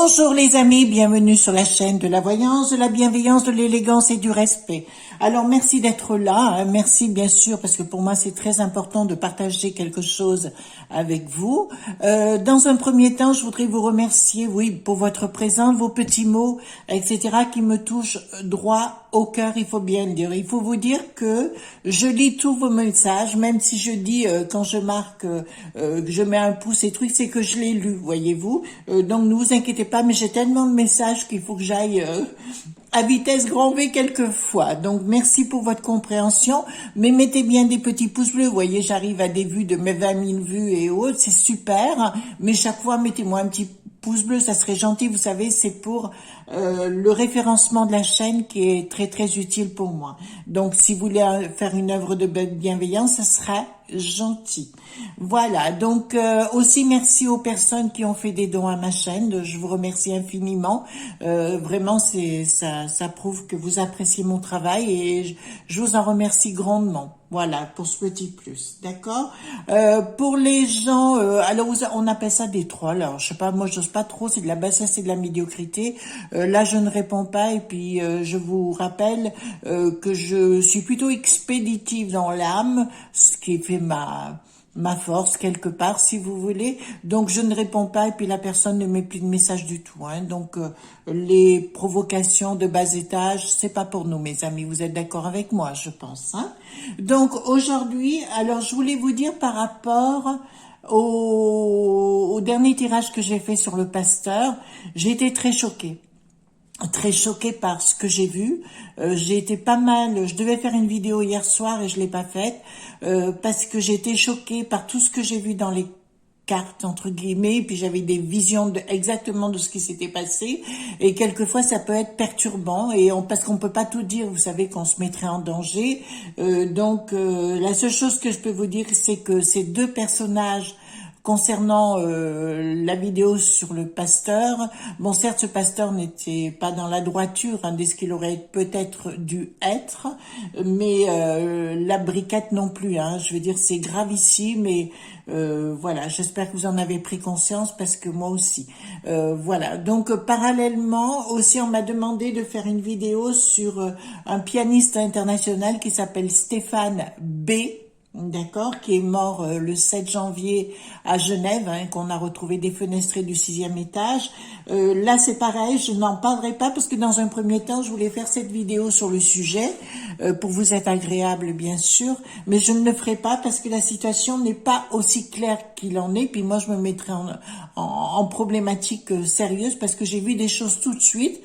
Bonjour les amis, bienvenue sur la chaîne de la voyance, de la bienveillance, de l'élégance et du respect. Alors merci d'être là, merci bien sûr parce que pour moi c'est très important de partager quelque chose avec vous. Dans un premier temps, je voudrais vous remercier, oui, pour votre présence, vos petits mots, etc. qui me touchent droit au cœur, il faut bien le dire. Il faut vous dire que je lis tous vos messages, même si je dis quand je marque que je mets un pouce et trucs, c'est que je l'ai lu, voyez-vous. Donc ne vous inquiétez pas, mais j'ai tellement de messages qu'il faut que j'aille à vitesse grand V quelquefois. Donc merci pour votre compréhension, mais mettez bien des petits pouces bleus. Vous voyez, j'arrive à des vues de mes 20 000 vues et autres, c'est super. Mais chaque fois, mettez-moi un petit pouce bleu, ça serait gentil. Vous savez, c'est pour le référencement de la chaîne qui est très très utile pour moi. Donc si vous voulez faire une œuvre de bienveillance, ça sera gentil. Voilà, donc aussi merci aux personnes qui ont fait des dons à ma chaîne, je vous remercie infiniment. Vraiment, ça prouve que vous appréciez mon travail et je vous en remercie grandement. Voilà, pour ce petit plus, d'accord. Pour les gens, alors on appelle ça des trolls, alors je sais pas, moi j'ose pas trop, c'est de la bassesse et de la médiocrité. Là je ne réponds pas et puis je vous rappelle que je suis plutôt expéditive dans l'âme, ce qui fait ma force quelque part si vous voulez, donc je ne réponds pas et puis la personne ne met plus de message du tout, hein. Donc les provocations de bas étage, c'est pas pour nous mes amis, vous êtes d'accord avec moi je pense, hein. Donc aujourd'hui, alors je voulais vous dire par rapport au dernier tirage que j'ai fait sur le pasteur, j'ai été très choquée par ce que j'ai vu. J'ai été pas mal, je devais faire une vidéo hier soir et je l'ai pas faite parce que j'ai été choquée par tout ce que j'ai vu dans les cartes entre guillemets, et puis j'avais des visions exactement de ce qui s'était passé et quelquefois ça peut être perturbant et parce qu'on peut pas tout dire, vous savez qu'on se mettrait en danger. Donc la seule chose que je peux vous dire, c'est que ces deux personnages concernant la vidéo sur le pasteur, bon certes ce pasteur n'était pas dans la droiture de ce qu'il aurait peut-être dû être, mais la briquette non plus, hein, je veux dire c'est gravissime et voilà, j'espère que vous en avez pris conscience parce que moi aussi. Voilà, donc parallèlement aussi on m'a demandé de faire une vidéo sur un pianiste international qui s'appelle Stéphane B. D'accord, qui est mort le 7 janvier à Genève, hein, qu'on a retrouvé défenestré du 6e étage. Là, c'est pareil, je n'en parlerai pas parce que dans un premier temps, je voulais faire cette vidéo sur le sujet pour vous être agréable, bien sûr, mais je ne le ferai pas parce que la situation n'est pas aussi claire qu'il en est. Puis moi, je me mettrai en problématique sérieuse parce que j'ai vu des choses tout de suite.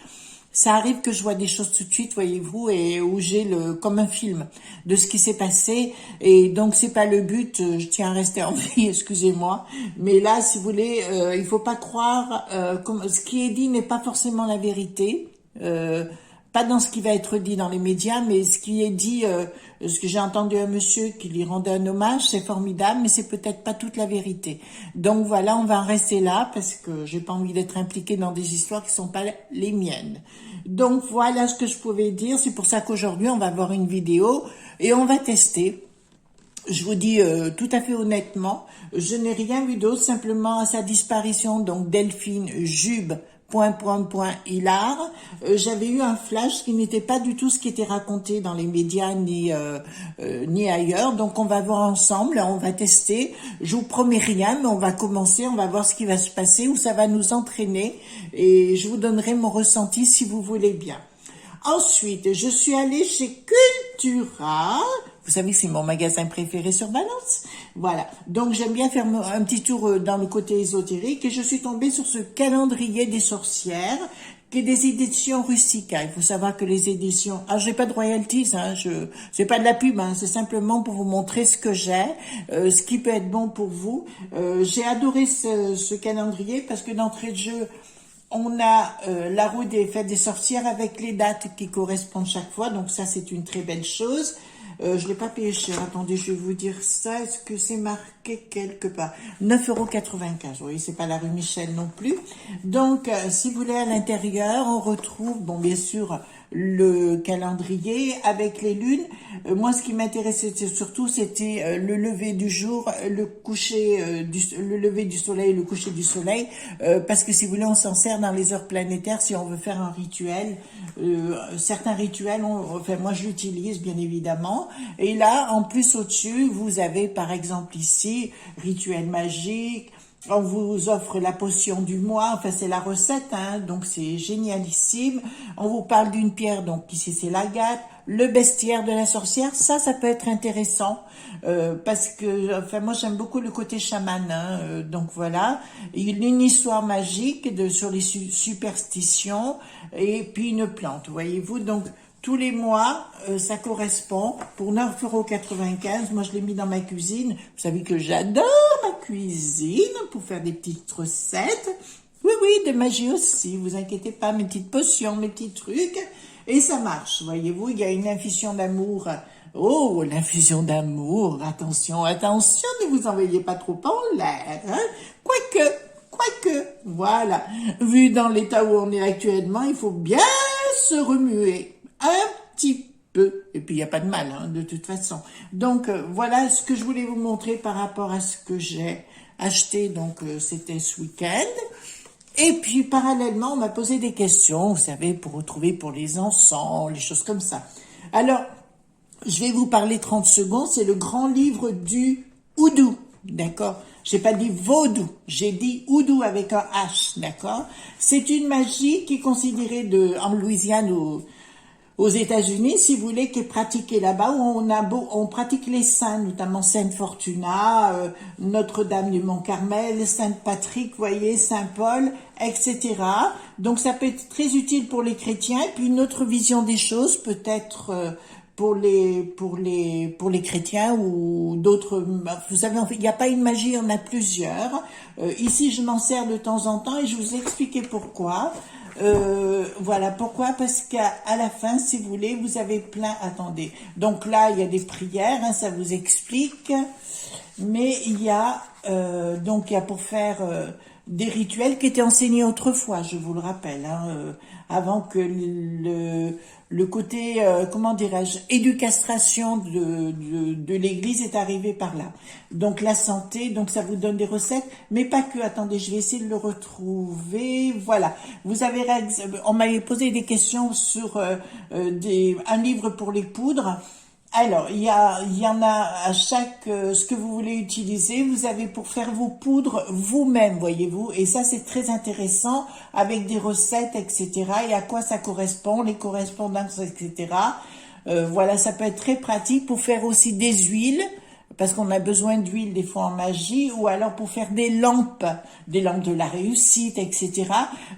Ça arrive que je vois des choses tout de suite, voyez-vous, et où j'ai comme un film de ce qui s'est passé. Et donc c'est pas le but. Je tiens à rester en vie, excusez-moi. Mais là, si vous voulez, il faut pas croire. Ce qui est dit n'est pas forcément la vérité. Pas dans ce qui va être dit dans les médias, mais ce qui est dit, ce que j'ai entendu un monsieur qui lui rendait un hommage, c'est formidable, mais c'est peut-être pas toute la vérité. Donc voilà, on va en rester là parce que j'ai pas envie d'être impliquée dans des histoires qui sont pas les miennes. Donc voilà ce que je pouvais dire. C'est pour ça qu'aujourd'hui on va voir une vidéo et on va tester. Je vous dis tout à fait honnêtement, je n'ai rien vu d'autre, simplement à sa disparition, donc Delphine Jube, Hilar, j'avais eu un flash qui n'était pas du tout ce qui était raconté dans les médias ni ailleurs. Donc on va voir ensemble, on va tester. Je vous promets rien, mais on va commencer, on va voir ce qui va se passer, où ça va nous entraîner et je vous donnerai mon ressenti si vous voulez bien. Ensuite, je suis allée chez Cultura. Vous savez que c'est mon magasin préféré sur Valence. Voilà. Donc, j'aime bien faire un petit tour dans le côté ésotérique et je suis tombée sur ce calendrier des sorcières qui est des éditions Rustica. Il faut savoir que les éditions... Ah, j'ai pas de royalties, hein. C'est pas de la pub, hein. C'est simplement pour vous montrer ce que j'ai, ce qui peut être bon pour vous. J'ai adoré ce calendrier parce que d'entrée de jeu, on a la roue des fêtes des sorcières avec les dates qui correspondent chaque fois. Donc ça, c'est une très belle chose. Je l'ai pas payé cher. Attendez, je vais vous dire ça. Est-ce que c'est marqué quelque part? 9,95 €. Oui, c'est pas la rue Michel non plus. Donc, si vous voulez, à l'intérieur, on retrouve, bon, bien sûr, le calendrier avec les lunes. Moi, ce qui m'intéressait surtout, c'était le lever du jour, le lever du soleil, le coucher du soleil, parce que si vous voulez, on s'en sert dans les heures planétaires si on veut faire un rituel. Certains rituels, enfin moi je l'utilise bien évidemment. Et là, en plus au-dessus, vous avez par exemple ici, rituel magique. On vous offre la potion du mois, enfin c'est la recette, hein, donc c'est génialissime. On vous parle d'une pierre, donc ici c'est l'agate, le bestiaire de la sorcière, ça peut être intéressant, parce que, enfin moi j'aime beaucoup le côté chaman, hein, donc voilà. Une histoire magique sur les superstitions, et puis une plante, voyez-vous, donc tous les mois, ça correspond pour 9,95 €. Moi, je l'ai mis dans ma cuisine. Vous savez que j'adore ma cuisine pour faire des petites recettes. Oui, oui, de magie aussi. Vous inquiétez pas, mes petites potions, mes petits trucs. Et ça marche, voyez-vous. Il y a une infusion d'amour. Oh, l'infusion d'amour. Attention, attention, ne vous envoyez pas trop en l'air. Hein. Quoique, voilà. Vu dans l'état où on est actuellement, il faut bien se remuer. Un petit peu, et puis il n'y a pas de mal, hein, de toute façon. Donc voilà ce que je voulais vous montrer par rapport à ce que j'ai acheté, donc c'était ce week-end. Et puis parallèlement, on m'a posé des questions, vous savez, pour retrouver pour les encens, les choses comme ça. Alors, je vais vous parler 30 secondes, c'est le grand livre du Houdou, d'accord? J'ai pas dit vaudou, j'ai dit Houdou avec un H, d'accord? C'est une magie qui est considérée en Louisiane aux États-Unis, si vous voulez, qui est pratiquée là-bas, où on pratique les saints, notamment Sainte Fortuna, Notre-Dame du Mont-Carmel, Sainte Patrick, voyez, Saint Paul, etc. Donc ça peut être très utile pour les chrétiens. Et puis une autre vision des choses, peut-être pour les chrétiens ou d'autres. Vous savez, il n'y a pas une magie, il y en a plusieurs. Ici, je m'en sers de temps en temps et je vous ai expliqué pourquoi. Voilà pourquoi, parce qu'à la fin, si vous voulez, vous avez plein. Attendez, donc là il y a des prières, hein, ça vous explique, mais il y a pour faire des rituels qui étaient enseignés autrefois, je vous le rappelle, hein, avant que le côté, comment dirais-je, éducastration de l'Église est arrivé par là. Donc la santé, donc ça vous donne des recettes, mais pas que. Attendez, je vais essayer de le retrouver. Voilà. On m'avait posé des questions sur un livre pour les poudres. Alors, il y en a à chaque, ce que vous voulez utiliser, vous avez pour faire vos poudres vous-même, voyez-vous, et ça c'est très intéressant, avec des recettes, etc., et à quoi ça correspond, les correspondances, etc. Voilà, ça peut être très pratique pour faire aussi des huiles, parce qu'on a besoin d'huile des fois en magie, ou alors pour faire des lampes de la réussite, etc.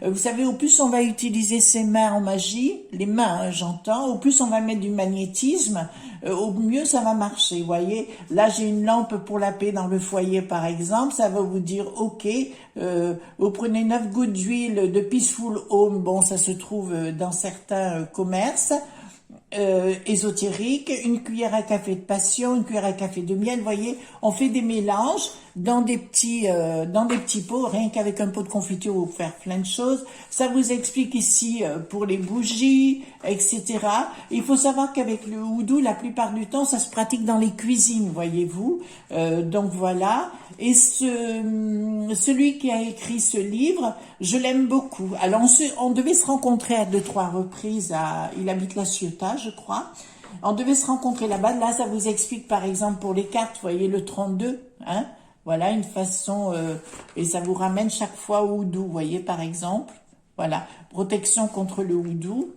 Vous savez, au plus on va utiliser ses mains en magie, les mains, hein, j'entends, au plus on va mettre du magnétisme, au mieux ça va marcher, vous voyez. Là, j'ai une lampe pour la paix dans le foyer, par exemple, ça va vous dire, ok, vous prenez 9 gouttes d'huile de Peaceful Home, bon, ça se trouve dans certains commerces, ésotérique, une cuillère à café de passion, une cuillère à café de miel, vous voyez, on fait des mélanges dans des petits pots, rien qu'avec un pot de confiture, vous pouvez faire plein de choses. Ça vous explique ici pour les bougies, etc. Il faut savoir qu'avec le houdou, la plupart du temps, ça se pratique dans les cuisines, voyez-vous. Donc voilà. Et celui qui a écrit ce livre, je l'aime beaucoup. Alors on devait se rencontrer à 2-3 reprises. Il habite La Ciotat, je crois. On devait se rencontrer là-bas. Là, ça vous explique, par exemple, pour les cartes, vous voyez le 32, hein. Voilà une façon, et ça vous ramène chaque fois au houdou, vous voyez, par exemple. Voilà, protection contre le houdou.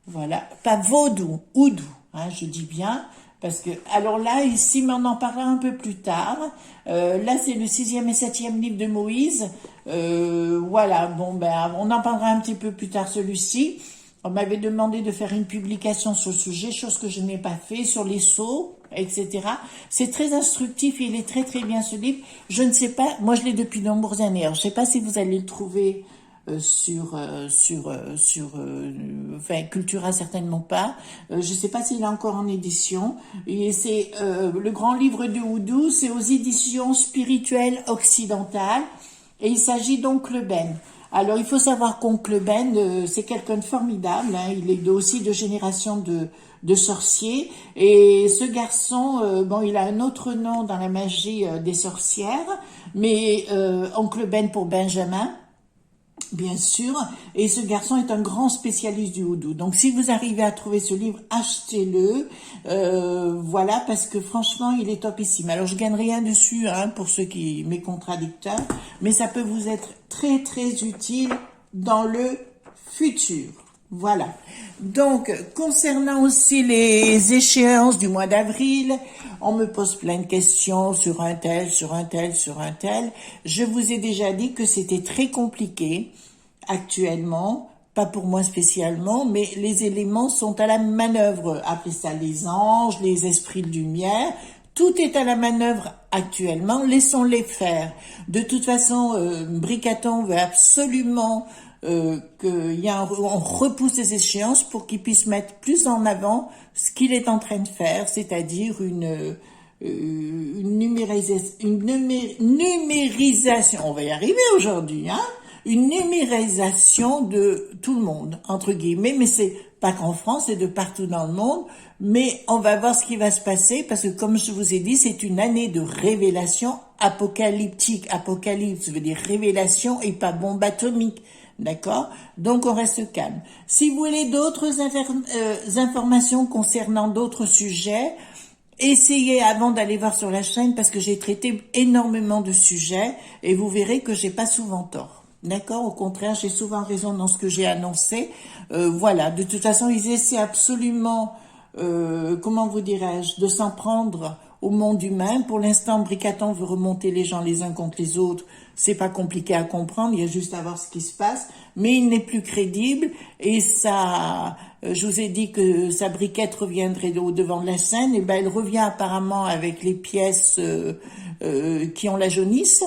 Voilà, pas vaudou, houdou, hein, je dis bien. Parce que, alors là, ici, mais on en parlera un peu plus tard. Là, c'est le 6e et 7e livre de Moïse. Voilà, bon, ben, on en parlera un petit peu plus tard, celui-ci. On m'avait demandé de faire une publication sur le sujet, chose que je n'ai pas fait, sur les sceaux, etc. C'est très instructif et il est très très bien ce livre. Je ne sais pas, moi je l'ai depuis de nombreuses années. Alors, je ne sais pas si vous allez le trouver enfin, Cultura certainement pas. Je ne sais pas s'il est encore en édition. Et c'est le grand livre de Houdou, c'est aux éditions spirituelles occidentales. Et il s'agit donc le Ben. Alors, il faut savoir qu'Oncle Ben, c'est quelqu'un de formidable, hein. Il est aussi de génération de sorciers. Et ce garçon, bon, il a un autre nom dans la magie des sorcières, mais Oncle Ben pour Benjamin. Bien sûr, et ce garçon est un grand spécialiste du houdou. Donc si vous arrivez à trouver ce livre, achetez-le. Voilà, parce que franchement, il est topissime. Alors je gagne rien dessus, hein, pour ceux qui mes contradicteurs, mais ça peut vous être très très utile dans le futur. Voilà. Donc, concernant aussi les échéances du mois d'avril, on me pose plein de questions sur un tel, sur un tel, sur un tel. Je vous ai déjà dit que c'était très compliqué actuellement, pas pour moi spécialement, mais les éléments sont à la manœuvre. Après ça, les anges, les esprits de lumière, tout est à la manœuvre actuellement, laissons-les faire. De toute façon, Bricaton veut absolument on repousse les échéances pour qu'il puisse mettre plus en avant ce qu'il est en train de faire, c'est-à-dire une numérisation, on va y arriver aujourd'hui, hein, une numérisation de tout le monde, entre guillemets, mais c'est pas qu'en France, c'est de partout dans le monde, mais on va voir ce qui va se passer, parce que comme je vous ai dit, c'est une année de révélation apocalyptique. Apocalypse veut dire révélation et pas bombe atomique. D'accord? Donc on reste calme. Si vous voulez d'autres informations concernant d'autres sujets, essayez avant d'aller voir sur la chaîne parce que j'ai traité énormément de sujets et vous verrez que j'ai pas souvent tort. D'accord? Au contraire, j'ai souvent raison dans ce que j'ai annoncé. Voilà. De toute façon, ils essaient absolument, comment vous dirais-je, de s'en prendre au monde humain. Pour l'instant, Bricaton veut remonter les gens les uns contre les autres. C'est pas compliqué à comprendre, il y a juste à voir ce qui se passe. Mais il n'est plus crédible et ça, je vous ai dit que sa briquette reviendrait au devant de la scène. Et ben, elle revient apparemment avec les pièces qui ont la jaunisse.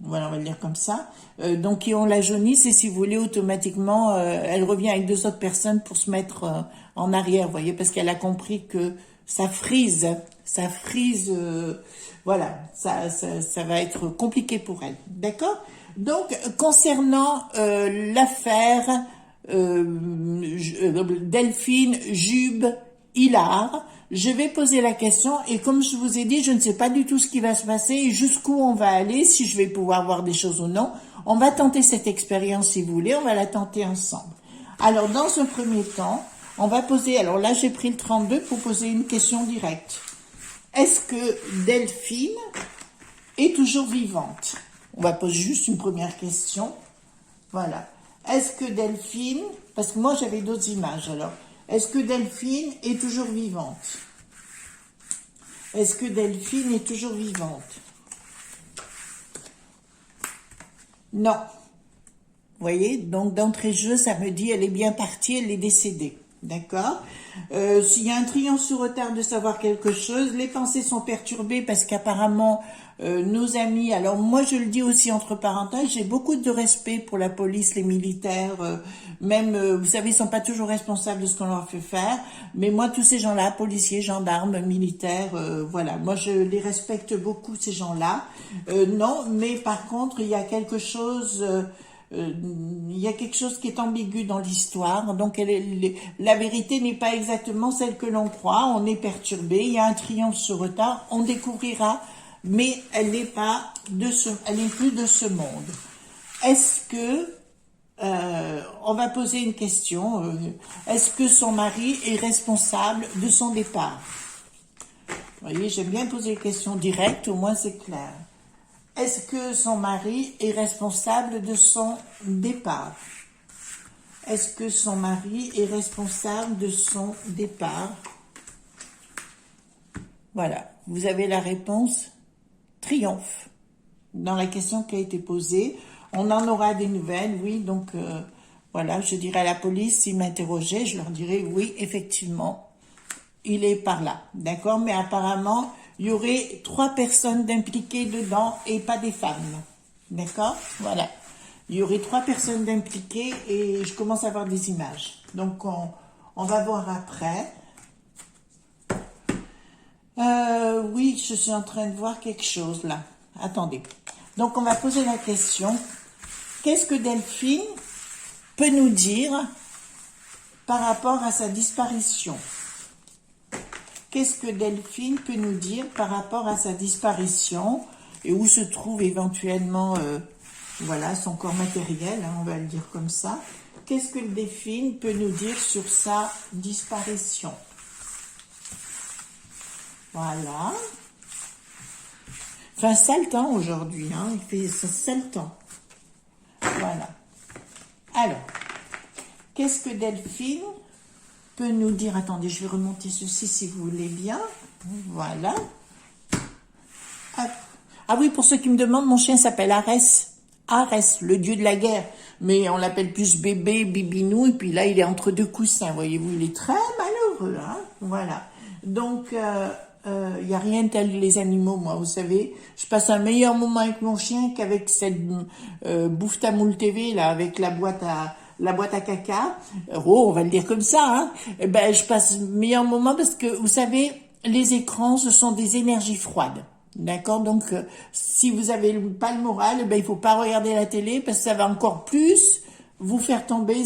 Voilà, on va le dire comme ça. Donc, qui ont la jaunisse et si vous voulez, automatiquement, elle revient avec deux autres personnes pour se mettre en arrière, vous voyez, parce qu'elle a compris que ça frise, voilà, ça va être compliqué pour elle, d'accord? Donc, concernant l'affaire Delphine Jube Hillard, je vais poser la question et comme je vous ai dit, je ne sais pas du tout ce qui va se passer et jusqu'où on va aller, si je vais pouvoir voir des choses ou non. On va tenter cette expérience si vous voulez, on va la tenter ensemble. Alors, dans un premier temps, on va poser, alors là j'ai pris le 32 pour poser une question directe. Est-ce que Delphine est toujours vivante? On va poser juste une première question. Voilà. Est-ce que Delphine, parce que moi j'avais d'autres images alors, est-ce que Delphine est toujours vivante? Est-ce que Delphine est toujours vivante? Non. Vous voyez, donc d'entrée de jeu, ça me dit elle est bien partie, elle est décédée. D'accord? S'il y a un triomphe sur retard de savoir quelque chose, les pensées sont perturbées parce qu'apparemment, nos amis, alors moi je le dis aussi entre parenthèses, j'ai beaucoup de respect pour la police, les militaires, même, vous savez, ils sont pas toujours responsables de ce qu'on leur fait faire, mais moi tous ces gens-là, policiers, gendarmes, militaires, voilà, moi je les respecte beaucoup ces gens-là. Non, mais par contre, il y a quelque chose... il y a quelque chose qui est ambigu dans l'histoire, donc la vérité n'est pas exactement celle que l'on croit, on est perturbé, il y a un triomphe sur retard, on découvrira, mais elle n'est pas elle n'est plus de ce monde. Est-ce que, on va poser une question, est-ce que son mari est responsable de son départ? Vous voyez, j'aime bien poser les questions directes, au moins c'est clair. Est-ce que son mari est responsable de son départ? Est-ce que son mari est responsable de son départ? Voilà, vous avez la réponse triomphe dans la question qui a été posée. On en aura des nouvelles, oui, donc voilà, je dirai à la police, s'ils m'interrogeaient, je leur dirais oui, effectivement, il est par là, d'accord? Mais apparemment... il y aurait 3 personnes d'impliquées dedans et pas des femmes. D'accord? Voilà. Il y aurait 3 personnes d'impliquées et je commence à avoir des images. Donc, on va voir après. Oui, je suis en train de voir quelque chose là. Attendez. Donc, on va poser la question. qu'est-ce que Delphine peut nous dire par rapport à sa disparition? Qu'est-ce que Delphine peut nous dire par rapport à sa disparition et où se trouve éventuellement voilà, son corps matériel, hein, on va le dire comme ça. Qu'est-ce que Delphine peut nous dire sur sa disparition? Voilà. Il fait un sale temps aujourd'hui, hein, il fait un sale temps. Voilà. Alors, qu'est-ce que Delphine peut nous dire? Attendez, je vais remonter ceci si vous voulez bien. Voilà. Hop. Ah oui, pour ceux qui me demandent, mon chien s'appelle Arès. Arès, le dieu de la guerre. Mais on l'appelle plus bébé, bibinou, et puis là, il est entre deux coussins, voyez-vous. Il est très malheureux, hein. Voilà. Donc, il n'y a rien tel les animaux, moi, vous savez. Je passe un meilleur moment avec mon chien qu'avec cette bouffe tamoul TV, là, avec la boîte à caca. Oh, on va le dire comme ça, hein. Eh ben, je passe un meilleur moment parce que, vous savez, les écrans, ce sont des énergies froides. D'accord? Donc, si vous avez pas le moral, eh ben, il faut pas regarder la télé parce que ça va encore plus vous faire tomber.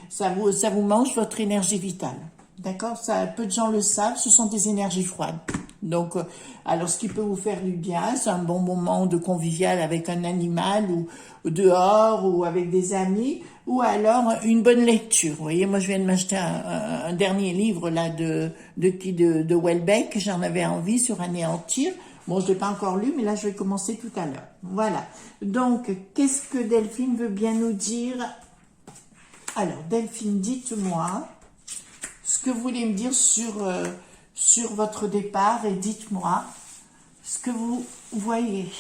Ça vous mange votre énergie vitale. D'accord? Ça, peu de gens le savent, ce sont des énergies froides. Donc, alors ce qui peut vous faire du bien, c'est un bon moment de convivial avec un animal ou dehors ou avec des amis, ou alors une bonne lecture. Vous voyez, moi je viens de m'acheter un dernier livre là de Welbeck, j'en avais envie sur Anéantir. Bon, je l'ai pas encore lu, mais là je vais commencer tout à l'heure. Voilà. Donc, qu'est-ce que Delphine veut bien nous dire? Alors, Delphine, dites-moi ce que vous voulez me dire sur votre départ et dites-moi ce que vous voyez.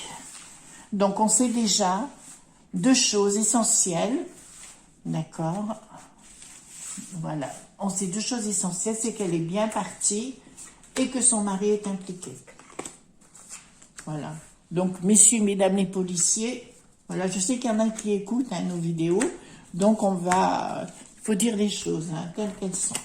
Donc, on sait déjà deux choses essentielles. D'accord? Voilà. On sait deux choses essentielles, c'est qu'elle est bien partie et que son mari est impliqué. Voilà. Donc, messieurs, mesdames les policiers, voilà, je sais qu'il y en a qui écoutent nos vidéos, donc il faut dire les choses telles qu'elles sont.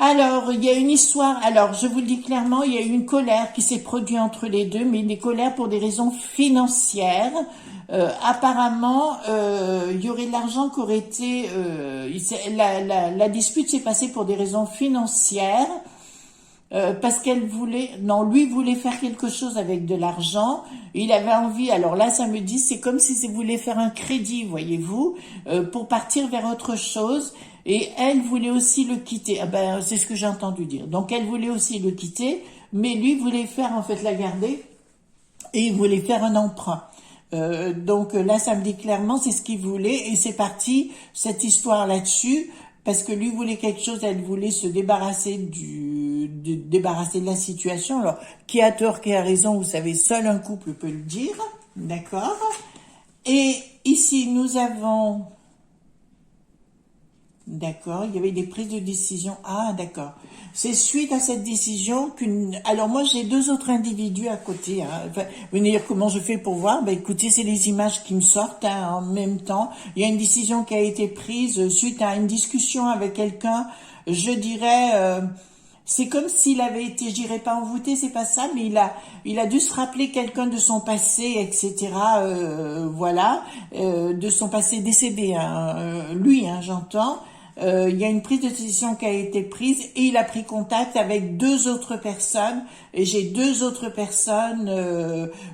Alors, il y a une histoire, alors je vous le dis clairement, il y a eu une colère qui s'est produite entre les deux, mais des colères pour des raisons financières. Apparemment, il y aurait de l'argent qui aurait été... la dispute s'est passée pour des raisons financières, parce qu'elle voulait... Non, lui voulait faire quelque chose avec de l'argent, il avait envie... Alors là, ça me dit, c'est comme s'il voulait faire un crédit, voyez-vous, pour partir vers autre chose... Et elle voulait aussi le quitter. Ah ben, c'est ce que j'ai entendu dire. Donc, elle voulait aussi le quitter, mais lui voulait faire, en fait, la garder, et il voulait faire un emprunt. Donc, là, ça me dit clairement, c'est ce qu'il voulait, et c'est parti, cette histoire là-dessus, parce que lui voulait quelque chose, elle voulait se débarrasser débarrasser de la situation. Alors, qui a tort, qui a raison, vous savez, seul un couple peut le dire. D'accord? Et ici, nous avons... D'accord, il y avait des prises de décision. Ah, d'accord. C'est suite à cette décision qu'une... Alors moi, j'ai deux autres individus à côté. Enfin, vous allez dire comment je fais pour voir. Ben écoutez, c'est les images qui me sortent en même temps. Il y a une décision qui a été prise suite à une discussion avec quelqu'un. Je dirais... c'est comme s'il avait été, je dirais pas envoûté, c'est pas ça, mais il a dû se rappeler quelqu'un de son passé, etc. Voilà, de son passé décédé. Lui, j'entends. Il y a une prise de décision qui a été prise et il a pris contact avec deux autres personnes. Et j'ai deux autres personnes,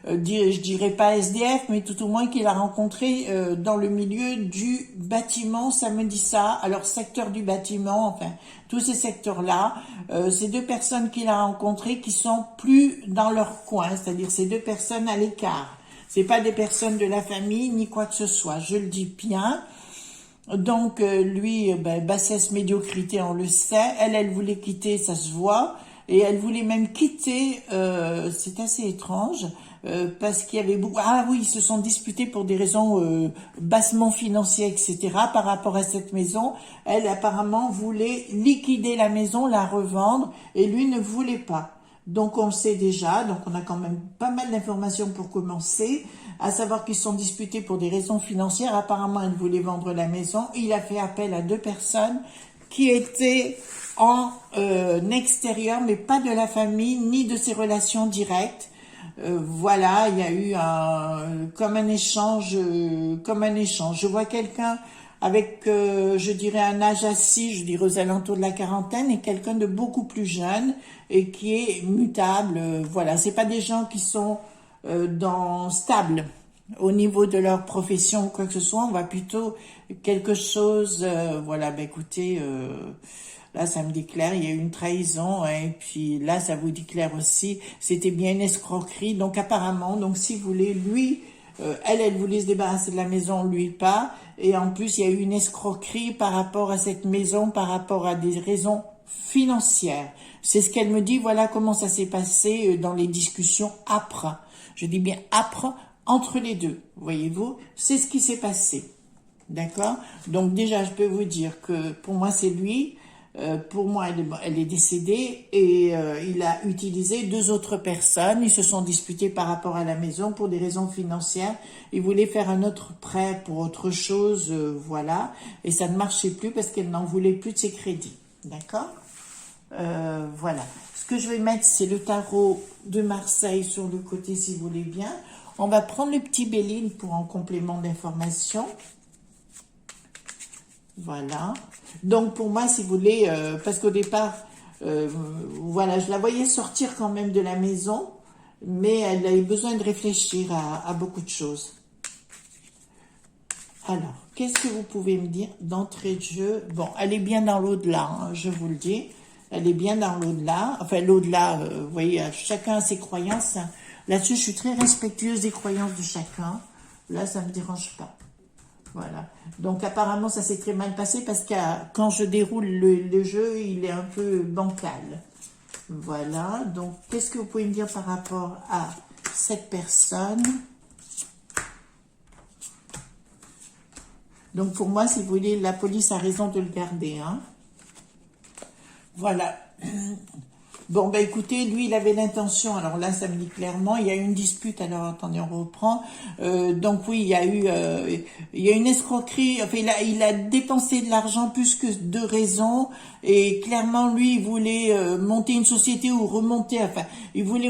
je dirais pas SDF, mais tout au moins qu'il a rencontré dans le milieu du bâtiment. Ça me dit ça. Alors secteur du bâtiment, enfin tous ces secteurs-là. Ces deux personnes qu'il a rencontrées qui sont plus dans leur coin, c'est-à-dire ces deux personnes à l'écart. C'est pas des personnes de la famille ni quoi que ce soit. Je le dis bien. Donc, lui, bassesse, médiocrité, on le sait. Elle voulait quitter, ça se voit. Et elle voulait même quitter, c'est assez étrange, parce qu'il y avait beaucoup... Ah oui, ils se sont disputés pour des raisons bassement financières, etc. Par rapport à cette maison. Elle, apparemment, voulait liquider la maison, la revendre, et lui ne voulait pas. Donc, on le sait déjà. Donc, on a quand même pas mal d'informations pour commencer. À savoir qu'ils sont disputés pour des raisons financières. Apparemment, elle voulait vendre la maison. Il a fait appel à deux personnes qui étaient en extérieur, mais pas de la famille, ni de ses relations directes. Voilà, il y a eu comme un échange, Je vois quelqu'un avec, je dirais, un âge assis, je dirais aux alentours de la quarantaine, et quelqu'un de beaucoup plus jeune et qui est mutable. Voilà, c'est pas des gens qui sont stables au niveau de leur profession ou quoi que ce soit. On va plutôt quelque chose. Voilà, ben écoutez. Là, ça me dit clair, il y a eu une trahison, hein, et puis là, ça vous dit clair aussi, c'était bien une escroquerie. Donc apparemment, donc si vous voulez, lui, elle voulait se débarrasser de la maison, lui pas. Et en plus, il y a eu une escroquerie par rapport à cette maison, par rapport à des raisons financières. C'est ce qu'elle me dit, voilà comment ça s'est passé dans les discussions âpres. Je dis bien âpres entre les deux, voyez-vous, c'est ce qui s'est passé. D'accord? Donc déjà, je peux vous dire que pour moi, c'est lui. Pour moi, elle est décédée et il a utilisé 2 autres personnes. Ils se sont disputés par rapport à la maison pour des raisons financières. Il voulait faire un autre prêt pour autre chose, voilà. Et ça ne marchait plus parce qu'elle n'en voulait plus de ses crédits. D'accord? Voilà. Ce que je vais mettre, c'est le tarot de Marseille sur le côté, si vous voulez bien. On va prendre le petit Béline pour en complément d'information. Voilà. Donc pour moi, si vous voulez, parce qu'au départ, voilà, je la voyais sortir quand même de la maison, mais elle a eu besoin de réfléchir à beaucoup de choses. Alors, qu'est-ce que vous pouvez me dire d'entrée de jeu? Bon, elle est bien dans l'au-delà, hein, je vous le dis. Elle est bien dans l'au-delà. Enfin, l'au-delà, vous voyez, chacun a ses croyances. Hein. Là-dessus, je suis très respectueuse des croyances de chacun. Là, ça ne me dérange pas. Voilà. Donc apparemment ça s'est très mal passé parce que quand je déroule le jeu, il est un peu bancal. Voilà. Donc qu'est-ce que vous pouvez me dire par rapport à cette personne? Donc pour moi, si vous voulez, la police a raison de le garder. Hein. Voilà. Bon, ben écoutez, lui, il avait l'intention, alors là, ça me dit clairement, il y a eu une dispute, alors attendez, on reprend. Donc oui, il y a une escroquerie, enfin, il a dépensé de l'argent plus que de raison, et clairement, lui, il voulait monter une société ou remonter, enfin, il voulait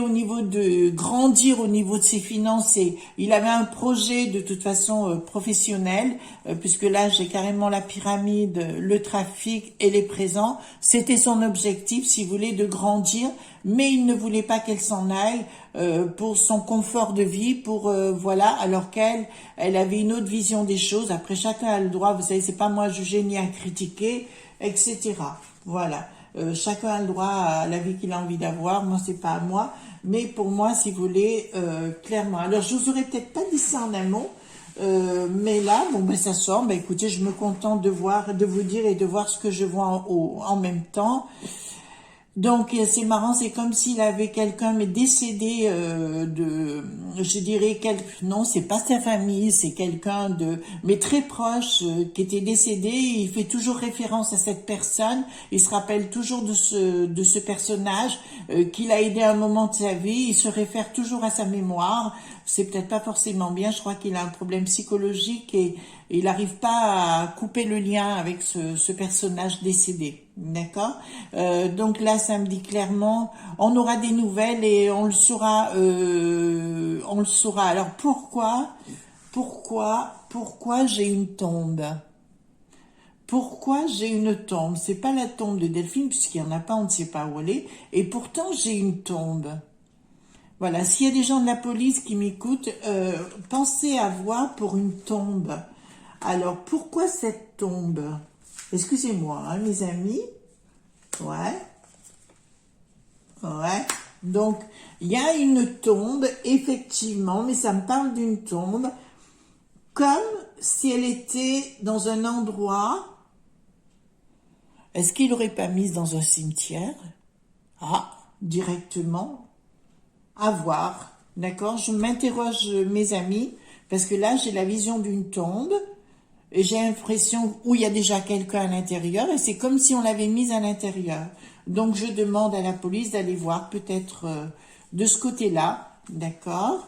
grandir au niveau de ses finances, et il avait un projet de toute façon professionnel, puisque là, j'ai carrément la pyramide, le trafic et les présents. C'était son objectif, si vous voulez, de grandir, mais il ne voulait pas qu'elle s'en aille pour son confort de vie, voilà, alors elle avait une autre vision des choses. Après, chacun a le droit, vous savez, c'est pas moi à juger ni à critiquer, etc. Voilà, chacun a le droit à la vie qu'il a envie d'avoir. Moi, c'est pas à moi, mais pour moi, si vous voulez, clairement. Alors, je vous aurais peut-être pas dit ça en amont. Mais là, bon ben ça sort. Ben écoutez, je me contente de vous dire et de voir ce que je vois en même temps. Donc c'est marrant, c'est comme s'il avait quelqu'un mais décédé je dirais non, c'est pas sa famille, c'est quelqu'un mais très proche qui était décédé. Il fait toujours référence à cette personne. Il se rappelle toujours de ce personnage qu'il a aidé à un moment de sa vie. Il se réfère toujours à sa mémoire. C'est peut-être pas forcément bien. Je crois qu'il a un problème psychologique et il n'arrive pas à couper le lien avec ce personnage décédé. D'accord. Donc là, ça me dit clairement, on aura des nouvelles et on le saura. Alors pourquoi j'ai une tombe? Pourquoi j'ai une tombe? C'est pas la tombe de Delphine puisqu'il y en a pas, on ne sait pas où elle est. Et pourtant j'ai une tombe. Voilà. S'il y a des gens de la police qui m'écoutent, pensez à voir pour une tombe. Alors pourquoi cette tombe? Excusez-moi, hein, mes amis. Ouais. Donc, il y a une tombe, effectivement, mais ça me parle d'une tombe, comme si elle était dans un endroit. Est-ce qu'il l'aurait pas mise dans un cimetière? Ah, directement. À voir. D'accord? Je m'interroge, mes amis, parce que là, j'ai la vision d'une tombe. Et j'ai l'impression où il y a déjà quelqu'un à l'intérieur et c'est comme si on l'avait mise à l'intérieur. Donc je demande à la police d'aller voir peut-être de ce côté-là, d'accord.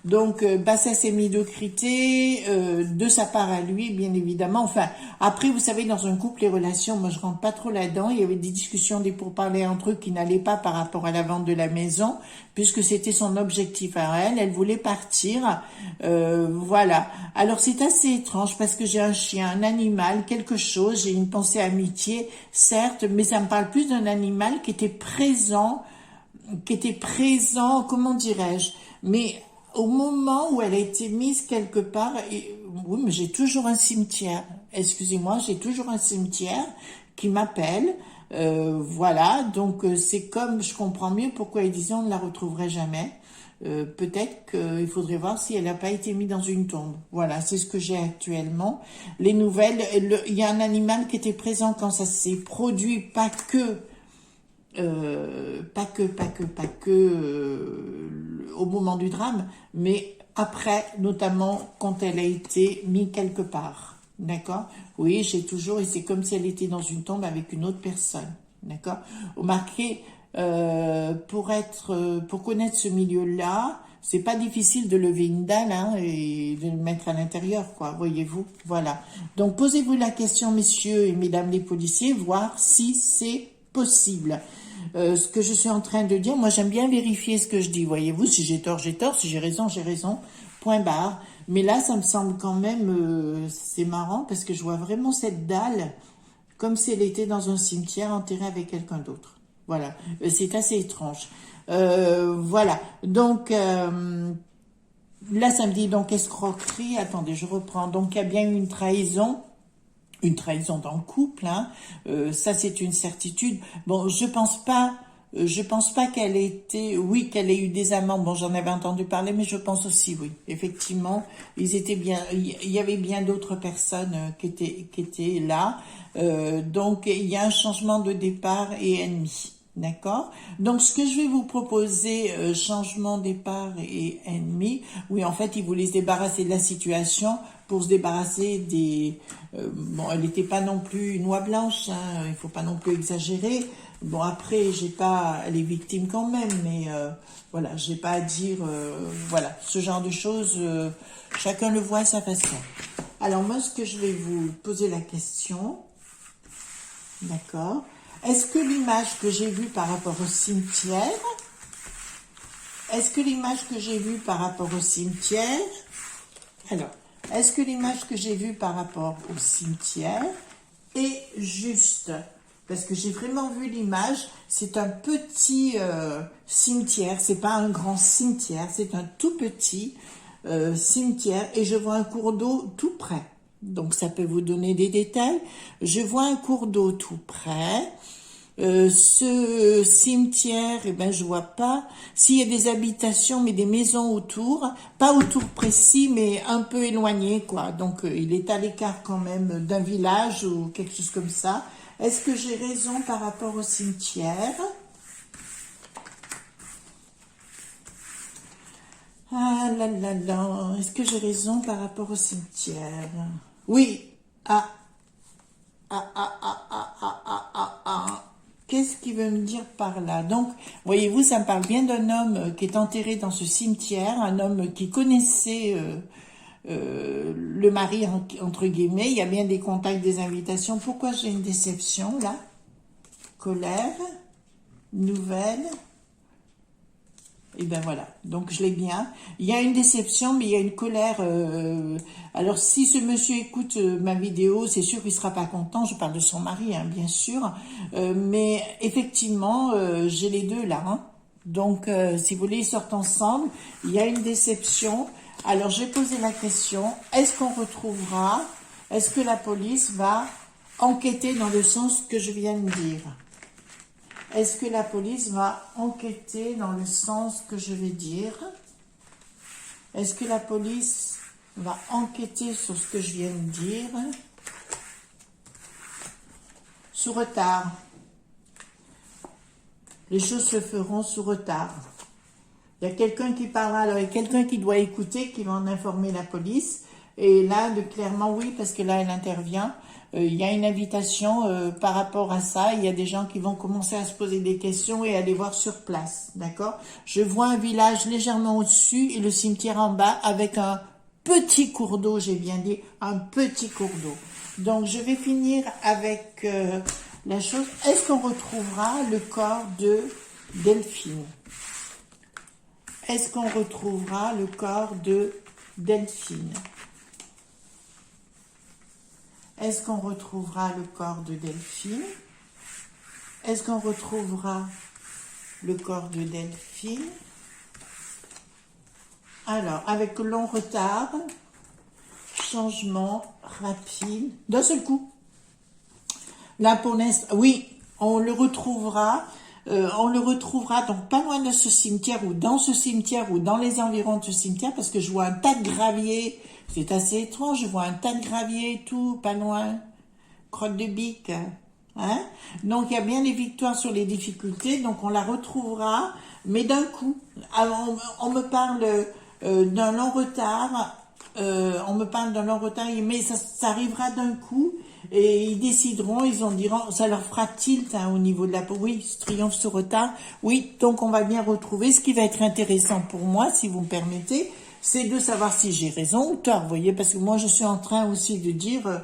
Donc, bassesse et médiocrité, de sa part à lui, bien évidemment. Enfin, après, vous savez, dans un couple, les relations, moi, je rentre pas trop là-dedans. Il y avait des discussions, des pourparlers entre eux qui n'allaient pas par rapport à la vente de la maison, puisque c'était son objectif à elle. Elle voulait partir. Voilà. Alors, c'est assez étrange parce que j'ai un chien, un animal, quelque chose. J'ai une pensée amitié, certes, mais ça me parle plus d'un animal qui était présent, comment dirais-je, mais au moment où elle a été mise quelque part, oui, mais j'ai toujours un cimetière, excusez-moi, j'ai toujours un cimetière qui m'appelle, voilà, donc c'est comme, je comprends mieux pourquoi ils disaient on ne la retrouverait jamais. Peut-être qu'il faudrait voir si elle n'a pas été mise dans une tombe. Voilà, c'est ce que j'ai actuellement. Les nouvelles, il y a un animal qui était présent quand ça s'est produit, pas que au moment du drame, mais après, notamment quand elle a été mise quelque part. D'accord? Oui, j'ai toujours, et c'est comme si elle était dans une tombe avec une autre personne. D'accord? Remarquez, pour connaître ce milieu-là, c'est pas difficile de lever une dalle hein, et de le mettre à l'intérieur, quoi. Voyez-vous, voilà. Donc posez-vous la question, messieurs et mesdames les policiers, voir si c'est possible. Ce que je suis en train de dire, moi j'aime bien vérifier ce que je dis, voyez-vous, si j'ai tort, si j'ai raison, point barre. Mais là, ça me semble quand même, c'est marrant parce que je vois vraiment cette dalle comme si elle était dans un cimetière enterrée avec quelqu'un d'autre. Voilà, c'est assez étrange. Voilà, donc là ça me dit donc escroquerie, attendez, je reprends, donc il y a bien eu une trahison dans le couple, hein. Ça c'est une certitude. Bon, je pense pas qu'elle ait été, oui, qu'elle ait eu des amants. Bon, j'en avais entendu parler, mais je pense aussi, oui, effectivement, ils étaient bien, il y avait bien d'autres personnes qui étaient là. Donc il y a un changement de départ et ennemi. D'accord? Donc, ce que je vais vous proposer, changement, départ et ennemi, oui, en fait, ils voulaient se débarrasser de la situation pour se débarrasser des... bon, elle n'était pas non plus une oie blanche, hein, il faut pas non plus exagérer. Bon, après, elle est victime quand même, mais voilà, j'ai pas à dire, voilà, ce genre de choses, chacun le voit à sa façon. Alors, moi, ce que je vais vous poser la question, d'accord? Est-ce que l'image que j'ai vue par rapport au cimetière, alors, est-ce que l'image que j'ai vue par rapport au cimetière est juste? Parce que j'ai vraiment vu l'image, c'est un petit cimetière, c'est pas un grand cimetière, c'est un tout petit cimetière et je vois un cours d'eau tout près. Donc ça peut vous donner des détails. Je vois un cours d'eau tout près. Ce cimetière, eh ben je vois pas s'il y a des habitations, mais des maisons autour, pas autour précis, mais un peu éloigné, quoi. Donc il est à l'écart quand même d'un village ou quelque chose comme ça. Est-ce que j'ai raison par rapport au cimetière? Ah là là là, est-ce que j'ai raison par rapport au cimetière? Oui. Ah, ah, ah, ah, ah, ah, ah, ah, ah. Qu'est-ce qu'il veut me dire par là? Donc, voyez-vous, ça me parle bien d'un homme qui est enterré dans ce cimetière, un homme qui connaissait le mari, entre guillemets. Il y a bien des contacts, des invitations. Pourquoi j'ai une déception, là? Colère, nouvelle. Et ben voilà, donc je l'ai bien. Il y a une déception, mais il y a une colère. Alors si ce monsieur écoute ma vidéo, c'est sûr qu'il sera pas content. Je parle de son mari, hein, bien sûr. Mais effectivement, j'ai les deux là. Hein. Donc si vous voulez, ils sortent ensemble. Il y a une déception. Alors j'ai posé la question, est-ce qu'on retrouvera, est-ce que la police va enquêter dans le sens que je viens de dire? Est-ce que la police va enquêter dans le sens que je vais dire? Est-ce que la police va enquêter sur ce que je viens de dire? Sous retard. Les choses se feront sous retard. Il y a quelqu'un qui parlera, alors il y a quelqu'un qui doit écouter, qui va en informer la police. Et là, clairement, oui, parce que là, elle intervient. Il y a une invitation par rapport à ça. Il y a des gens qui vont commencer à se poser des questions et aller voir sur place, d'accord? Je vois un village légèrement au-dessus et le cimetière en bas avec un petit cours d'eau, j'ai bien dit, un petit cours d'eau. Donc, je vais finir avec la chose. Est-ce qu'on retrouvera le corps de Delphine? Est-ce qu'on retrouvera le corps de Delphine? Est-ce qu'on retrouvera le corps de Delphine? Est-ce qu'on retrouvera le corps de Delphine? Alors, avec long retard, changement rapide, d'un seul coup. Là, pour l'instant, oui, on le retrouvera donc pas loin de ce cimetière ou dans ce cimetière ou dans les environs de ce cimetière, parce que je vois un tas de gravier. C'est assez étrange, je vois un tas de gravier et tout, pas loin. Crotte de bique, hein. Donc, il y a bien des victoires sur les difficultés, donc on la retrouvera, mais d'un coup. Alors, on me parle d'un long retard, mais ça arrivera d'un coup, et ils décideront, diront, ça leur fera tilt au niveau de la peau. Oui, triomphe sur retard. Oui, donc on va bien retrouver. Ce qui va être intéressant pour moi, si vous me permettez, c'est de savoir si j'ai raison ou tort, vous voyez, parce que moi je suis en train aussi de dire,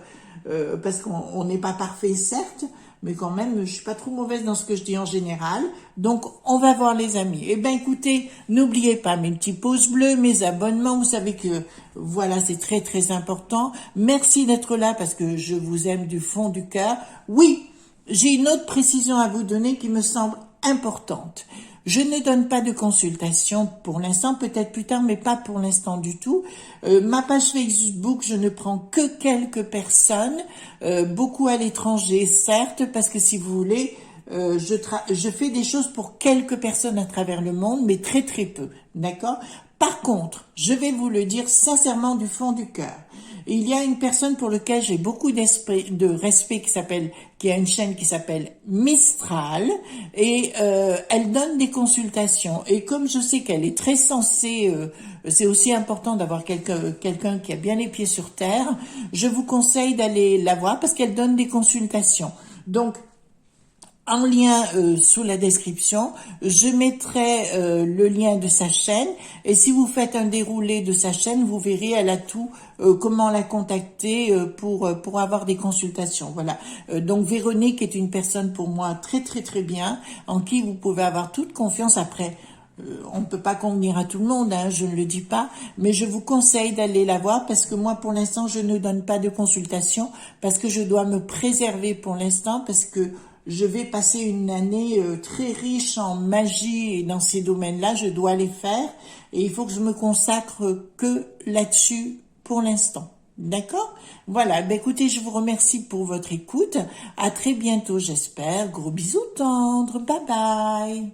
parce qu'on n'est pas parfait certes, mais quand même je suis pas trop mauvaise dans ce que je dis en général, donc on va voir les amis. Eh ben écoutez, n'oubliez pas mes petits pouces bleus, mes abonnements, vous savez que voilà, c'est très très important. Merci d'être là parce que je vous aime du fond du cœur. Oui, j'ai une autre précision à vous donner qui me semble importante. Je ne donne pas de consultation pour l'instant, peut-être plus tard, mais pas pour l'instant du tout. Ma page Facebook, je ne prends que quelques personnes, beaucoup à l'étranger, certes, parce que si vous voulez, je fais des choses pour quelques personnes à travers le monde, mais très très peu, d'accord? Par contre, je vais vous le dire sincèrement du fond du cœur. Il y a une personne pour laquelle j'ai beaucoup de respect qui a une chaîne qui s'appelle Mistral et elle donne des consultations. Et comme je sais qu'elle est très sensée, c'est aussi important d'avoir quelqu'un qui a bien les pieds sur terre, je vous conseille d'aller la voir parce qu'elle donne des consultations. Donc, en lien sous la description, je mettrai le lien de sa chaîne et si vous faites un déroulé de sa chaîne, vous verrez, elle a tout, comment la contacter pour avoir des consultations. Voilà. Donc Véronique est une personne pour moi très très très bien, en qui vous pouvez avoir toute confiance. Après, on ne peut pas convenir à tout le monde, hein, je ne le dis pas, mais je vous conseille d'aller la voir parce que moi, pour l'instant, je ne donne pas de consultation parce que je dois me préserver pour l'instant parce que je vais passer une année très riche en magie et dans ces domaines-là, je dois les faire et il faut que je me consacre que là-dessus pour l'instant. D'accord? Voilà, ben écoutez, je vous remercie pour votre écoute. À très bientôt, j'espère. Gros bisous tendres. Bye bye.